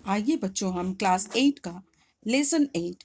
आइए बच्चों, हम क्लास 8 का लेसन 8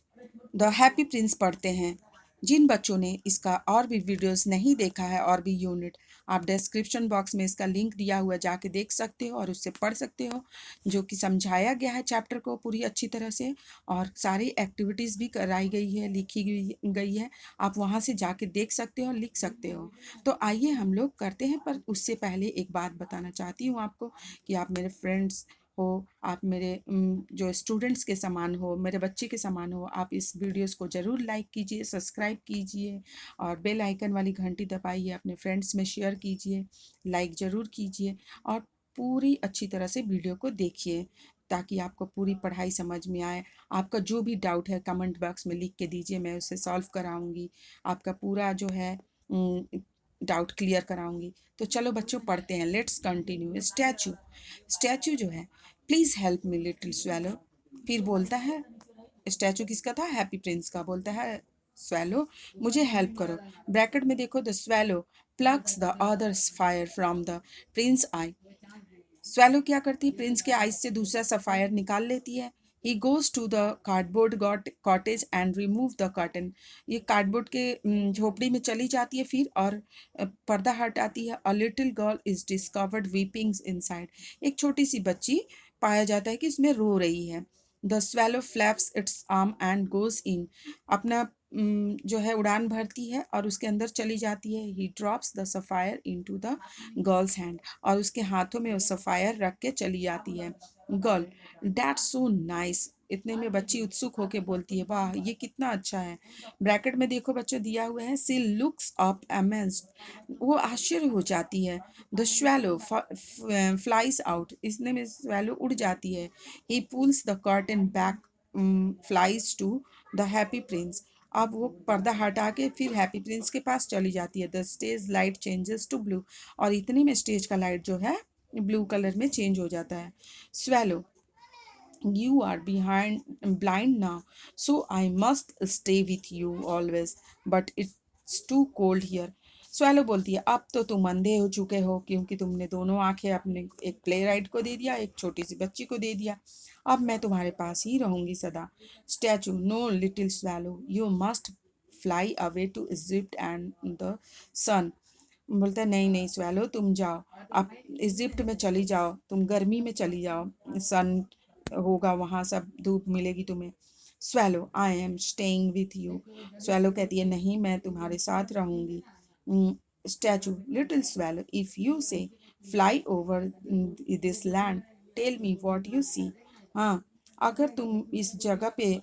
द हैप्पी प्रिंस पढ़ते हैं। जिन बच्चों ने इसका और भी वीडियोस नहीं देखा है और भी यूनिट, आप डिस्क्रिप्शन बॉक्स में इसका लिंक दिया हुआ है, जाके देख सकते हो और उससे पढ़ सकते हो, जो कि समझाया गया है चैप्टर को पूरी अच्छी तरह से, और सारी एक्टिविटीज़ भी कराई गई है, लिखी गई है। आप वहाँ से जाके देख सकते हो, लिख सकते हो। तो आइए हम लोग करते हैं, पर उससे पहले एक बात बताना चाहती हूँ आपको कि आप मेरे फ्रेंड्स हो, आप मेरे जो स्टूडेंट्स के समान हो, मेरे बच्चे के समान हो। आप इस वीडियोस को ज़रूर लाइक कीजिए, सब्सक्राइब कीजिए और बेल आइकन वाली घंटी दबाइए, अपने फ्रेंड्स में शेयर कीजिए, लाइक ज़रूर कीजिए और पूरी अच्छी तरह से वीडियो को देखिए, ताकि आपको पूरी पढ़ाई समझ में आए। आपका जो भी डाउट है कमेंट बॉक्स में लिख के दीजिए, मैं उसे सॉल्व कराऊंगी, आपका पूरा जो है डाउट क्लियर कराऊंगी। तो चलो बच्चों पढ़ते हैं, लेट्स कंटिन्यू। स्टैचू, स्टैचू जो है, please help me little swallow. फिर बोलता है, स्टैचू किसका था? हैप्पी प्रिंस का। बोलता है स्वैलो, मुझे हेल्प करो। ब्रैकेट में देखो, the swallow plugs the others fire from the Prince I. Swallow क्या करती है? प्रिंस के आइस से दूसरा सफायर निकाल लेती है। He goes to the cardboard cottage and remove the curtain. ये कार्डबोर्ड के झोपड़ी में चली जाती है फिर, और पर्दा हटाती है। A little girl is discovered weeping inside. एक छोटी सी बच्ची पाया जाता है कि इसमें रो रही है। The swallow flaps it's arm and goes in. अपना जो है उड़ान भरती है और उसके अंदर चली जाती है। ही drops the sapphire into the girls hand. और उसके हाथों में वो सफ़ायर रख के चली जाती है। Girl, that's so nice. इतने में बच्ची उत्सुक होके बोलती है, वाह ये कितना अच्छा है। ब्रैकेट में देखो बच्चों दिया हुआ है, सी लुक्स अप अमेज्ड। वो आश्चर्य हो जाती है। The swallow flies out. इसने में स्वैलो उड़ जाती है। He pulls the curtain back, flies to the happy prince. अब वो पर्दा हटा के फिर हैप्पी प्रिंस के पास चली जाती है। The stage light changes to blue. और इतने में स्टेज का लाइट जो है ब्लू कलर में चेंज हो जाता है। Swallow, you are behind blind now, so I must stay with you always, but it's too cold here. Swallow बोलती है, अब तो तुम अंधे हो चुके हो, क्योंकि तुमने दोनों आंखें अपने एक प्ले राइड को दे दिया, एक छोटी सी बच्ची को दे दिया। अब मैं तुम्हारे पास ही रहूंगी सदा। Statue, no little swallow, you must fly away to Egypt and the sun. बोलता है, नहीं नहीं स्वैलो, तुम जाओ, आप इजिप्ट में चली जाओ, तुम गर्मी में चली जाओ, सन होगा वहाँ, सब धूप मिलेगी तुम्हें। Swallow, I am staying with you. Swallow कहती है, नहीं मैं तुम्हारे साथ रहूंगी। Statue, little swallow, if you say fly over this land, tell me what you see. हाँ, अगर तुम इस जगह पे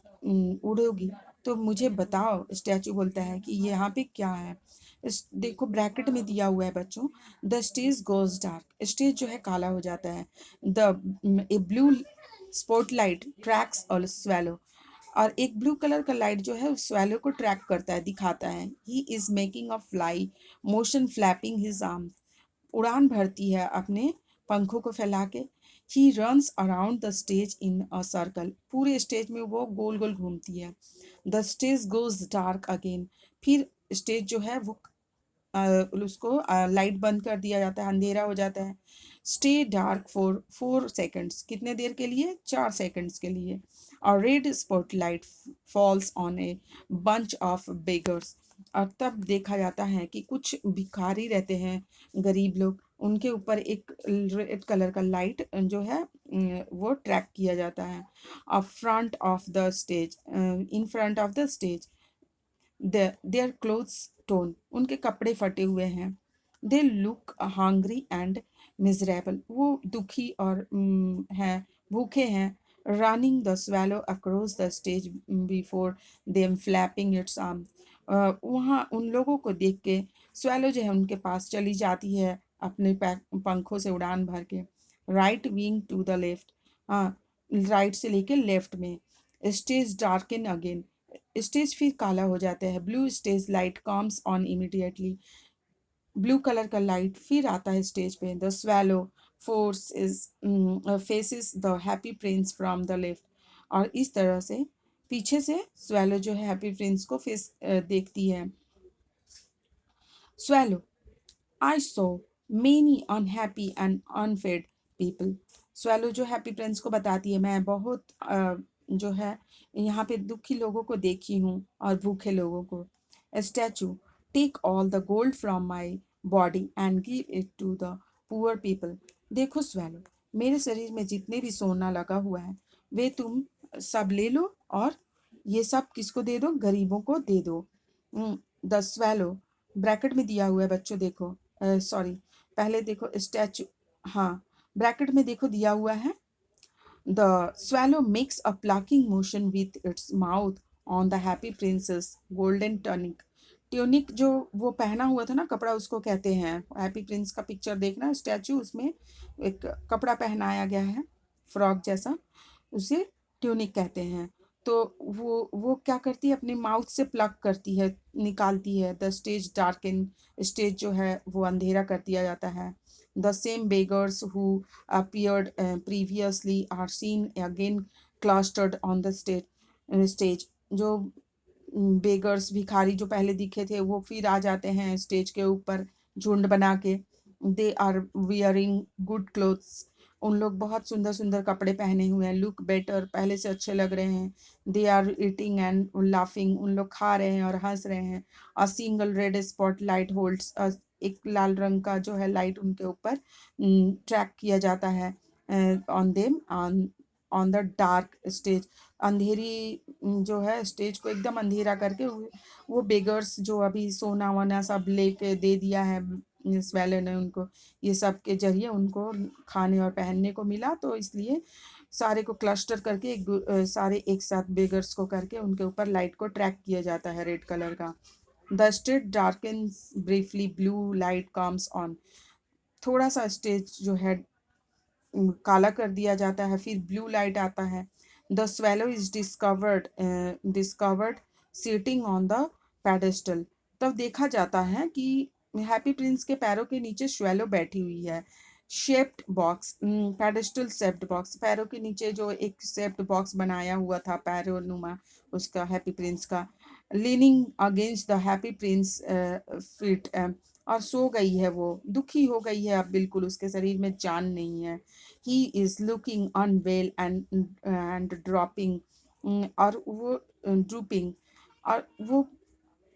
उड़ोगी तो मुझे बताओ। स्टैचू बोलता है कि यहाँ पे क्या है। देखो ब्रैकेट में दिया हुआ है बच्चों, the stage goes dark. Stage जो है काला हो जाता है। The A blue spotlight tracks और स्वैलो। और एक ब्लू कलर का लाइट जो है उस स्वैलो को ट्रैक करता है, दिखाता है। He is making a fly motion flapping his arm. उड़ान भरती है अपने पंखों को फैला के। He runs around the stage in a circle. पूरे स्टेज में वो गोल गोल घूमती है। The stage goes dark again. फिर स्टेज जो है वो उसको लाइट बंद कर दिया जाता है, अंधेरा हो जाता है। Stay dark for 4 seconds. कितने देर के लिए? 4 सेकेंड्स के लिए। और red spotlight falls on a bunch of beggars. और तब देखा जाता है कि कुछ भिखारी रहते हैं, गरीब लोग, उनके ऊपर एक रेड कलर का लाइट जो है वो ट्रैक किया जाता है। Front of the stage, in front of the stage, their clothes tone. उनके कपड़े फटे हुए हैं। They look hungry and miserable. वो दुखी और हैं, भूखे हैं। Running the swallow across the stage before them flapping it's arm. वहाँ उन लोगों को देख के स्वैलो जो है उनके पास चली जाती है, अपने पंखों से उड़ान भर के। Right wing to the left. हाँ, राइट से लेके लेफ्ट में। Stage darken again. स्टेज फिर काला हो जाता है। Blue stage light comes on immediately. Blue colour का लाइट फिर आता है स्टेज पे। The swallow force is faces the happy Prince from the left. और इस तरह से पीछे से स्वैलो जो है हैप्पी प्रिंस को फेस देखती है। Swallow, I saw many unhappy and unfed people. Swallow जो हैप्पी प्रिंस को बताती है, मैं बहुत जो है यहाँ पे दुखी लोगों को देखी हूँ और भूखे लोगों को। Statue, take all the gold from my body and give it to the poor people. देखो स्वैलो, मेरे शरीर में जितने भी सोना लगा हुआ है वे तुम सब ले लो और ये सब किसको दे दो? गरीबों को दे दो। द स्वैलो, ब्रैकेट में दिया हुआ है बच्चों, देखो, सॉरी, पहले देखो स्टैचू, हाँ, ब्रैकेट में देखो दिया हुआ है, the swallow makes a plucking motion with its mouth on the happy princess golden tunic। Tunic जो वो पहना हुआ था ना कपड़ा, उसको कहते हैं, हैप्पी प्रिंस का पिक्चर देखना, स्टैचू, उसमें एक कपड़ा पहनाया गया है फ्रॉक जैसा, उसे ट्यूनिक कहते हैं। तो वो क्या करती है, अपने माउथ से प्लग करती है, निकालती है। द स्टेज डार्कन, स्टेज जो है वो अंधेरा कर दिया जाता है। The same beggars who appeared previously are seen again clustered on the stage। जो बेगर्स, भिखारी जो पहले दिखे थे वो फिर आ जाते हैं स्टेज के ऊपर झुंड बना के। They are wearing good clothes, उन लोग बहुत सुंदर सुंदर कपड़े पहने हुए हैं। लुक बेटर, पहले से अच्छे लग रहे हैं। They are eating and laughing, उन लोग खा रहे हैं और हंस रहे हैं। A single red spot light holds, एक लाल रंग का जो है लाइट उनके ऊपर ट्रैक किया जाता है on them on on the dark stage. अंधेरी जो है स्टेज को एकदम अंधेरा करके वो बेगर्स जो अभी सोना वोना सब लेके दे दिया है इस वाले ने उनको, ये सब के जरिए उनको खाने और पहनने को मिला, तो इसलिए सारे को क्लस्टर करके सारे एक साथ बेगर्स को करके उनके ऊपर लाइट को ट्रैक किया जाता है रेड कलर का। The stage darkens briefly, blue light comes on, थोड़ा सा स्टेज जो है काला कर दिया जाता है, फिर ब्लू लाइट आता है। The swallow is discovered sitting on the pedestal, तब देखा जाता है कि हैप्पी प्रिंस के पैरों के नीचे स्वेलो बैठी हुई है। Shaped box, pedestal shaped box, पैरों के नीचे जो एक शेप्ड बॉक्स बनाया हुआ था पैरों नुमा उसका, हैप्पी प्रिंस का। Leaning against the happy Prince feet, और सो गई है, वो दुखी हो गई है, अब बिल्कुल उसके शरीर में जान नहीं है। He is looking unwell and dropping, और वो ड्रूपिंग, और वो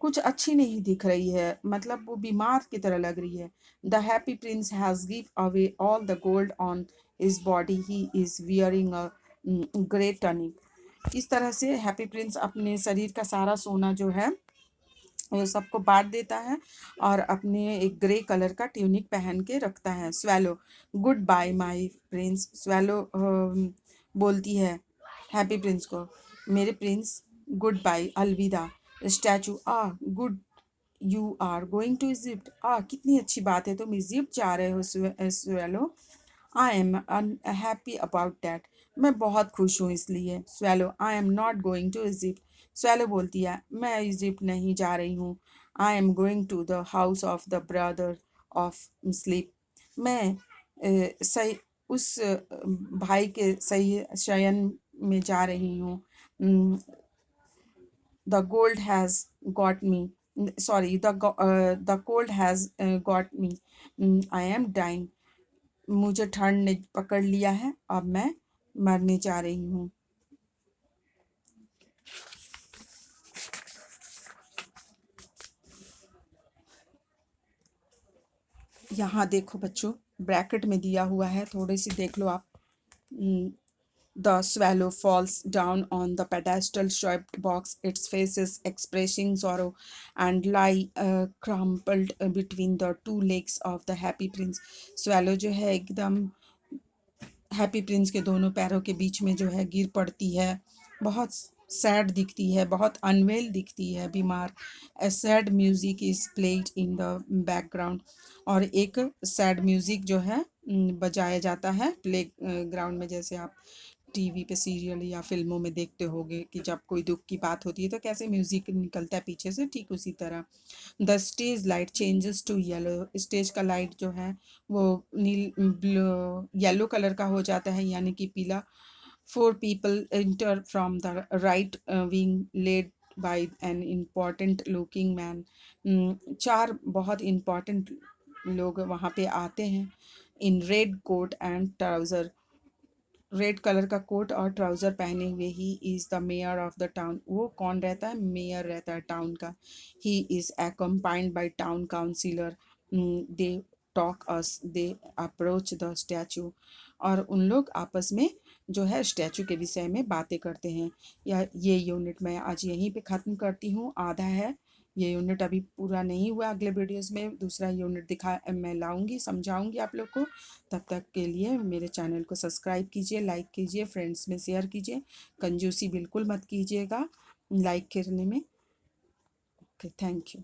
कुछ अच्छी नहीं दिख रही है, मतलब वो बीमार की तरह लग रही है। The happy prince has give away all the gold on his body, he is wearing a great tunic. इस तरह से हैप्पी प्रिंस अपने शरीर का सारा सोना जो है वो सबको बांट देता है और अपने एक ग्रे कलर का ट्यूनिक पहन के रखता है। Swallow, goodbye my prince, swallow बोलती है हैप्पी प्रिंस को, मेरे प्रिंस गुड बाय, अलविदा। Statue, good, you are going to Egypt, कितनी अच्छी बात है, तुम इजिप्ट जा रहे हो swallow. I am unhappy about that, मैं बहुत खुश हूँ इसलिए। Swallow, I am not going to Egypt, swallow बोलती है मैं इजिप्ट नहीं जा रही हूँ। I am going to the house of the brother of sleep, मैं सही उस भाई के सही शयन में जा रही हूँ। The gold has got me, sorry, the cold has got me, I am dying, मुझे ठंड ने पकड़ लिया है, अब मैं मरने जा रही हूँ। यहाँ देखो बच्चों, ब्रैकेट में दिया हुआ है, थोड़ी सी देख लो आप। The swallow falls down on the pedestal shaped box, its face is expressing sorrow and lie crumpled between the two legs of the happy prince। swallow जो है एकदम हैप्पी प्रिंस के दोनों पैरों के बीच में जो है गिर पड़ती है, बहुत सैड दिखती है, बहुत अनवेल दिखती है, बीमार। A sad music is played in the background, और एक सैड म्यूजिक जो है बजाया जाता है प्ले ग्राउंड में, जैसे आप टीवी पे सीरियल या फिल्मों में देखते होंगे कि जब कोई दुख की बात होती है तो कैसे म्यूजिक निकलता है पीछे से, ठीक उसी तरह। The stage light changes to yellow, stage का लाइट जो है वो येलो कलर का हो जाता है, यानी कि पीला। Four people enter from the right wing led by an important looking man, चार बहुत इम्पॉर्टेंट लोग वहाँ पे आते हैं in red coat and trouser, red colour का कोट और ट्राउज़र पहने हुए। He is the mayor of the town. वो कौन रहता है? मेयर रहता है टाउन का। He is accompanied by town councillor. They talk as they approach the statue. और उन लोग आपस में जो है स्टैचू के विषय में बातें करते हैं। या ये यूनिट मैं आज यहीं पे ख़त्म करती हूँ, आधा है ये यूनिट, अभी पूरा नहीं हुआ। अगले वीडियोस में दूसरा यूनिट मैं लाऊंगी, समझाऊंगी आप लोग को। तब तक के लिए मेरे चैनल को सब्सक्राइब कीजिए, लाइक कीजिए, फ्रेंड्स में शेयर कीजिए। कंजूसी बिल्कुल मत कीजिएगा लाइक करने में। Okay, thank you.